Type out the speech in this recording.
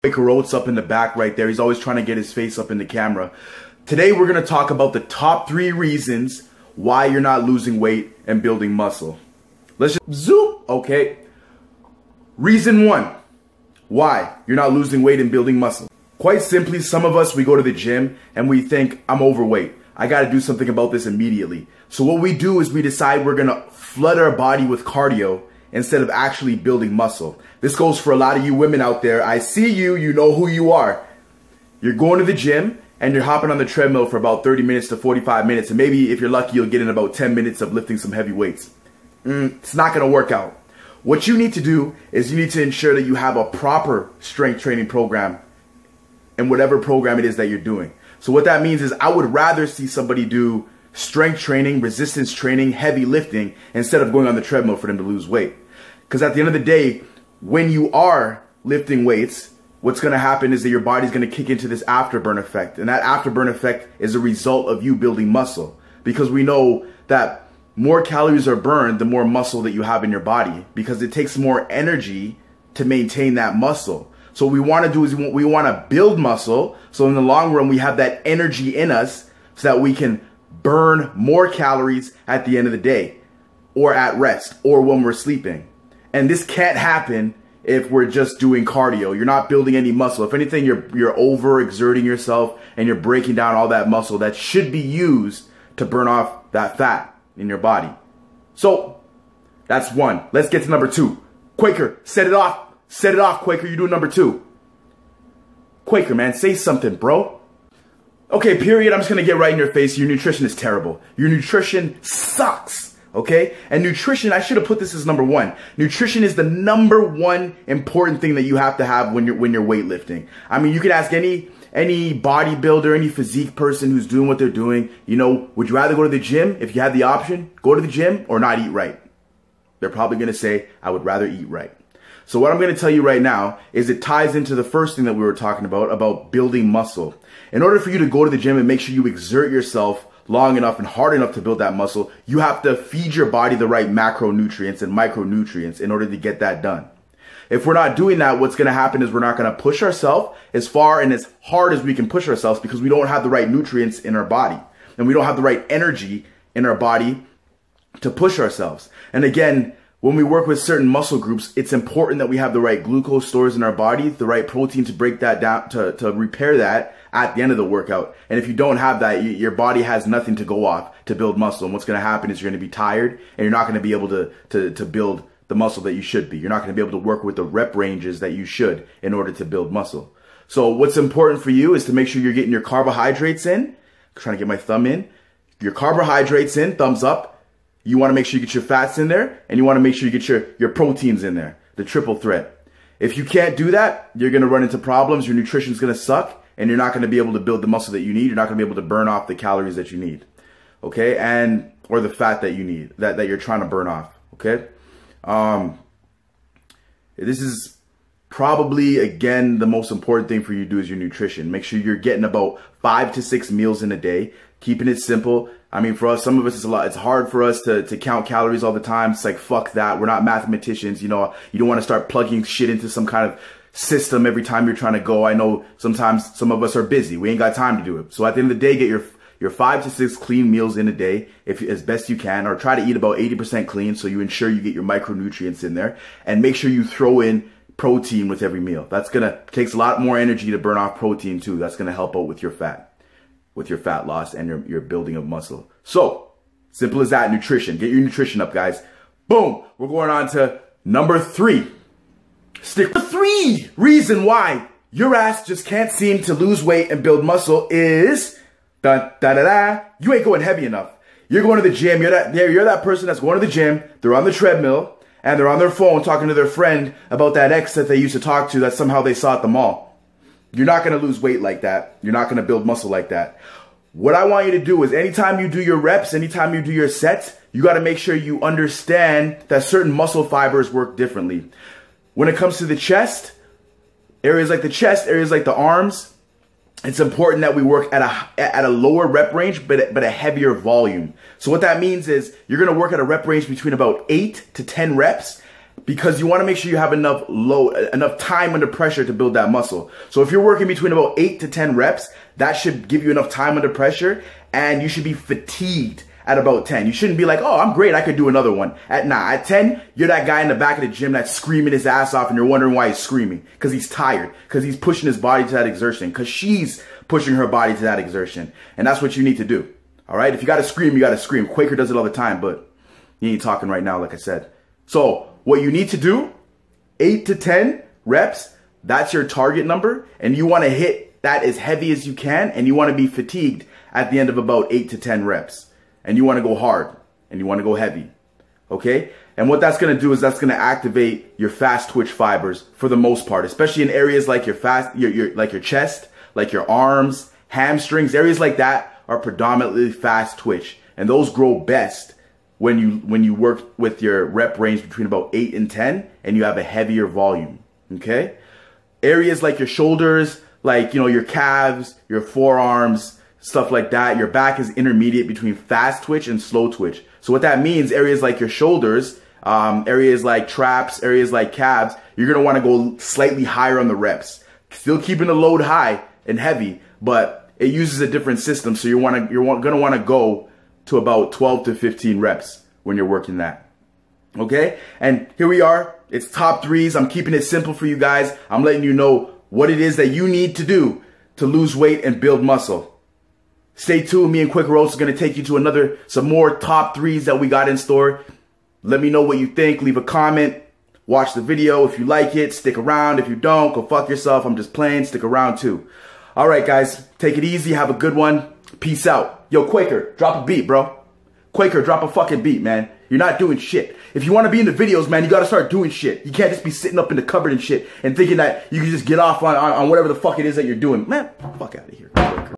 Quaker Oats up in the back right there. He's always trying to get his face up in the camera. Today we're going to talk about the top 3 reasons why you're not losing weight and building muscle. Let's just zoom. Okay. Reason 1, why you're not losing weight and building muscle. Quite simply, some of us, we go to the gym and we think, I'm overweight. I got to do something about this immediately. So what we do is we decide we're going to flood our body with cardio instead of actually building muscle. This goes for a lot of you women out there. I see you, you know who you are. You're going to the gym and you're hopping on the treadmill for about 30 minutes to 45 minutes. And maybe if you're lucky, you'll get in about 10 minutes of lifting some heavy weights. It's not going to work out. What you need to do is you need to ensure that you have a proper strength training program in whatever program it is that you're doing. So what that means is I would rather see somebody do strength training, resistance training, heavy lifting, instead of going on the treadmill for them to lose weight. Because at the end of the day, when you are lifting weights, what's going to happen is that your body's going to kick into this afterburn effect. And that afterburn effect is a result of you building muscle. Because we know that more calories are burned, the more muscle that you have in your body. Because it takes more energy to maintain that muscle. So what we want to do is we want to build muscle. So in the long run, we have that energy in us so that we can burn more calories at the end of the day or at rest or when we're sleeping. And this can't happen if we're just doing cardio. You're not building any muscle. If anything, you're overexerting yourself and you're breaking down all that muscle that should be used to burn off that fat in your body. So that's 1. Let's get to number 2. Quaker, set it off. Set it off, Quaker. You're doing number 2. Quaker, man, say something, bro. Okay, period. I'm just going to get right in your face. Your nutrition is terrible. Your nutrition sucks. Okay? And nutrition, I should have put this as number 1. Nutrition is the number 1 important thing that you have to have when you're weightlifting. I mean, you could ask any bodybuilder, any physique person who's doing what they're doing, you know, would you rather go to the gym if you had the option, go to the gym or not eat right? They're probably going to say, I would rather eat right. So what I'm going to tell you right now is it ties into the first thing that we were talking about building muscle. In order for you to go to the gym and make sure you exert yourself long enough and hard enough to build that muscle, you have to feed your body the right macronutrients and micronutrients in order to get that done. If we're not doing that, what's going to happen is we're not going to push ourselves as far and as hard as we can push ourselves because we don't have the right nutrients in our body and we don't have the right energy in our body to push ourselves. And again, when we work with certain muscle groups, it's important that we have the right glucose stores in our body, the right protein to break that down, to repair that at the end of the workout. And if you don't have that, your body has nothing to go off to build muscle. And what's going to happen is you're going to be tired and you're not going to be able to build the muscle that you should be. You're not going to be able to work with the rep ranges that you should in order to build muscle. So what's important for you is to make sure you're getting your carbohydrates in. I'm trying to get my thumb in. Your carbohydrates in, thumbs up. You want to make sure you get your fats in there, and you want to make sure you get your proteins in there, the triple threat. If you can't do that, you're going to run into problems. Your nutrition's going to suck, and you're not going to be able to build the muscle that you need. You're not going to be able to burn off the calories that you need, okay? Or the fat that you need, that you're trying to burn off, okay? This is probably, again, the most important thing for you to do is your nutrition. Make sure you're getting about 5 to 6 meals in a day, keeping it simple. I mean, for us, some of us, it's hard for us to count calories all the time. It's like, fuck that. We're not mathematicians. You know, you don't want to start plugging shit into some kind of system every time you're trying to go. I know sometimes some of us are busy. We ain't got time to do it. So at the end of the day, get your 5 to 6 clean meals in a day as best you can, or try to eat about 80% clean so you ensure you get your micronutrients in there, and make sure you throw in protein with every meal. Takes a lot more energy to burn off protein too. That's going to help out with your fat loss and your building of muscle. So simple as that. Nutrition. Get your nutrition up, guys. Boom. We're going on to number 3. Number 3 reason why your ass just can't seem to lose weight and build muscle is you ain't going heavy enough. You're going to the gym. You're that person that's going to the gym. They're on the treadmill and they're on their phone talking to their friend about that ex that they used to talk to that somehow they saw at the mall. You're not going to lose weight like that. You're not going to build muscle like that. What I want you to do is anytime you do your reps, anytime you do your sets, you got to make sure you understand that certain muscle fibers work differently. When it comes to the chest, areas like the chest, areas like the arms, it's important that we work at a lower rep range, but a heavier volume. So what that means is you're going to work at a rep range between about 8 to 10 reps, because you want to make sure you have enough time under pressure to build that muscle. So if you're working between about 8 to 10 reps, that should give you enough time under pressure, and you should be fatigued at about 10. You shouldn't be like, oh, I'm great, I could do another one. At 10, you're that guy in the back of the gym that's screaming his ass off, and you're wondering why he's screaming. Because he's tired, because he's pushing his body to that exertion, because she's pushing her body to that exertion. And that's what you need to do. All right? If you got to scream, you got to scream. Quaker does it all the time, but he ain't talking right now, like I said. So what you need to do, 8 to 10 reps, that's your target number, and you want to hit that as heavy as you can, and you want to be fatigued at the end of about 8 to 10 reps. And you want to go hard, and you want to go heavy, okay? And what that's going to do is that's going to activate your fast twitch fibers for the most part, especially in areas like your chest, like your arms, hamstrings. Areas like that are predominantly fast twitch, and those grow best when you work with your rep range between about 8 and 10, and you have a heavier volume, okay? Areas like your shoulders, like, you know, your calves, your forearms, stuff like that. Your back is intermediate between fast twitch and slow twitch. So what that means, areas like your shoulders, areas like traps, areas like calves, you're going to want to go slightly higher on the reps. Still keeping the load high and heavy, but it uses a different system. So you're going to want to go to about 12 to 15 reps when you're working that. Okay? And here we are. It's top threes. I'm keeping it simple for you guys. I'm letting you know what it is that you need to do to lose weight and build muscle. Stay tuned. Me and Quaker Oats are going to take you to some more top threes that we got in store. Let me know what you think. Leave a comment. Watch the video. If you like it, stick around. If you don't, go fuck yourself. I'm just playing. Stick around too. All right, guys. Take it easy. Have a good one. Peace out. Yo, Quaker, drop a beat, bro. Quaker, drop a fucking beat, man. You're not doing shit. If you want to be in the videos, man, you got to start doing shit. You can't just be sitting up in the cupboard and shit and thinking that you can just get off on whatever the fuck it is that you're doing. Man, fuck out of here, Quaker.